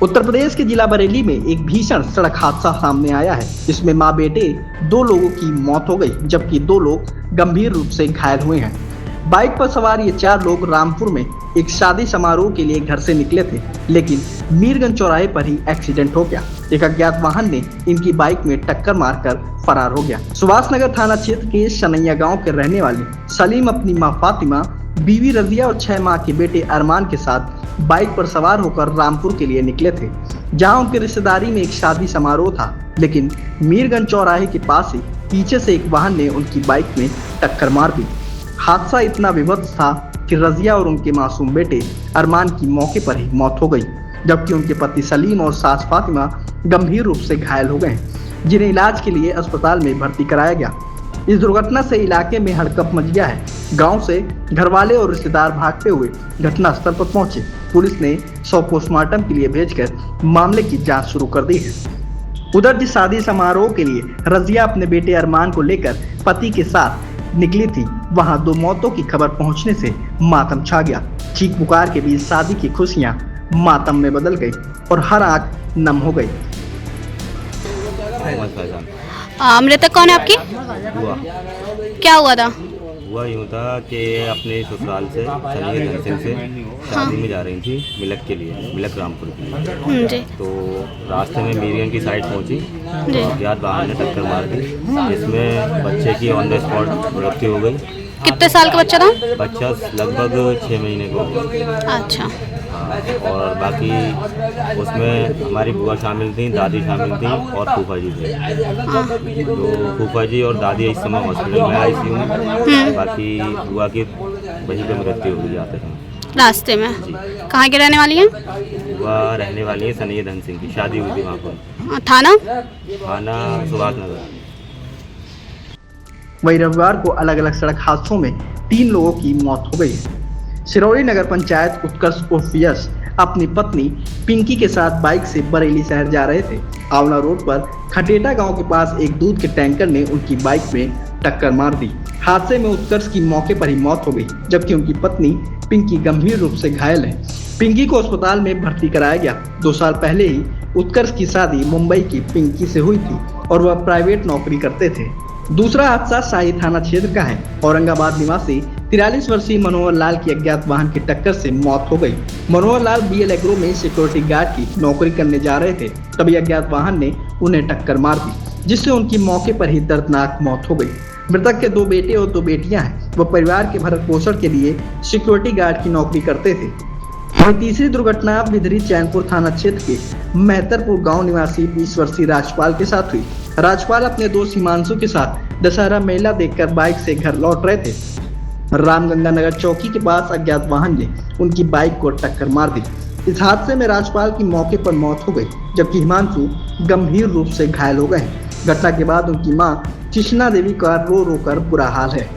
उत्तर प्रदेश के जिला बरेली में एक भीषण सड़क हादसा सामने आया है, जिसमें मां बेटे दो लोगों की मौत हो गई, जबकि दो लोग गंभीर रूप से घायल हुए हैं। बाइक पर सवार ये चार लोग रामपुर में एक शादी समारोह के लिए घर से निकले थे, लेकिन मीरगंज चौराहे पर ही एक्सीडेंट हो गया। एक अज्ञात वाहन ने इनकी बाइक में टक्कर मारकर फरार हो गया। सुभाष नगर थाना क्षेत्र के शनैया गांव के रहने वाले सलीम अपनी मां फातिमा, बीवी रजिया और 6 माह के बेटे अरमान के साथ बाइक पर सवार होकर रामपुर के लिए निकले थे, जहां उनके रिश्तेदारी में एक शादी समारोह था। लेकिन मीरगंज चौराहे के पास ही पीछे से एक वाहन ने उनकी बाइक में टक्कर मार दी। हादसा इतना विभत्स था कि रजिया और उनके मासूम बेटे अरमान की मौके पर ही मौत हो गई, जबकि उनके पति सलीम और सास फातिमा गंभीर रूप से घायल हो गए, जिन्हें इलाज के लिए अस्पताल में भर्ती कराया गया। इस दुर्घटना से इलाके में हड़कंप मच गया है। गांव से घरवाले और रिश्तेदार भागते हुए घटनास्थल पर पहुंचे। पुलिस ने शव पोस्टमार्टम के लिए भेजकर मामले की जांच शुरू कर दी है। उधर जिस शादी समारोह के लिए रजिया अपने बेटे अरमान को लेकर पति के साथ निकली थी, वहां दो मौतों की खबर पहुंचने से मातम छा गया। चीख पुकार के बीच शादी की खुशियां मातम में बदल गई और हर आंख नम हो गई। मृतक कौन है आपकी? हुआ क्या हुआ था? हुआ यूँ था कि अपने ससुराल से सनी धनसिंह से शादी में जा रही थी मिलक के लिए, मिलक रामपुर के लिए। जी तो रास्ते में मीरगंज की साइड पहुंची, जी। अज्ञात वाहन ने टक्कर मार दी, जिसमें बच्चे की ऑन द स्पॉट मृत्यु हो गई। कितने साल का बच्चा था? बच्चा लगभग 6 महीने का होगा। अच्छा। हाँ, और बाकी उसमें हमारी बुआ शामिल थी, दादी शामिल थी और फूफा जी थे। तो फूफा जी और दादी इस समय हॉस्पिटल में ICU में, बाकी बुआ की वहीं पे मृत्यु हो जाते हैं रास्ते में। कहाँ के रहने वाली है? बुआ रहने वाली है सनी धनसिंह की, शादी हुई थी वहाँ पर। थाना सुभाष नगर। वही रविवार को अलग अलग सड़क हादसों में 3 लोगों की मौत हो गई है। सिरौली नगर पंचायत उत्कर्ष उर्फ यश अपनी पत्नी पिंकी के साथ बाइक से बरेली शहर जा रहे थे। आंवला रोड पर खटेटा गांव के पास एक दूध के टैंकर ने उनकी बाइक में टक्कर मार दी। हादसे में उत्कर्ष की मौके पर ही मौत हो गई, जबकि उनकी पत्नी पिंकी गंभीर रूप से घायल है। पिंकी को अस्पताल में भर्ती कराया गया। 2 साल पहले ही उत्कर्ष की शादी मुंबई की पिंकी से हुई थी और वह प्राइवेट नौकरी करते थे। दूसरा हादसा शाही थाना क्षेत्र का है। औरंगाबाद निवासी 43 वर्षीय मनोहर लाल की अज्ञात वाहन की टक्कर से मौत हो गई। मनोहर लाल BL एग्रो में सिक्योरिटी गार्ड की नौकरी करने जा रहे थे, तभी अज्ञात वाहन ने उन्हें टक्कर मार दी, जिससे उनकी मौके पर ही दर्दनाक मौत हो गई। मृतक के 2 बेटे और 2 बेटियां हैं। वह परिवार के भरण पोषण के लिए सिक्योरिटी गार्ड की नौकरी करते थे। वहीं तीसरी दुर्घटना बिधरी चैनपुर थाना क्षेत्र के मेहतरपुर गांव निवासी 20 वर्षीय राजपाल के साथ हुई। राजपाल अपने दोस्त हिमांशु के साथ दशहरा मेला देखकर बाइक से घर लौट रहे थे। रामगंगा नगर चौकी के पास अज्ञात वाहन ने उनकी बाइक को टक्कर मार दी। इस हादसे में राजपाल की मौके पर मौत हो गई, जबकि हिमांशु गंभीर रूप से घायल हो गए। घटना के बाद उनकी मां कृष्णा देवी का रो रो कर बुरा हाल है।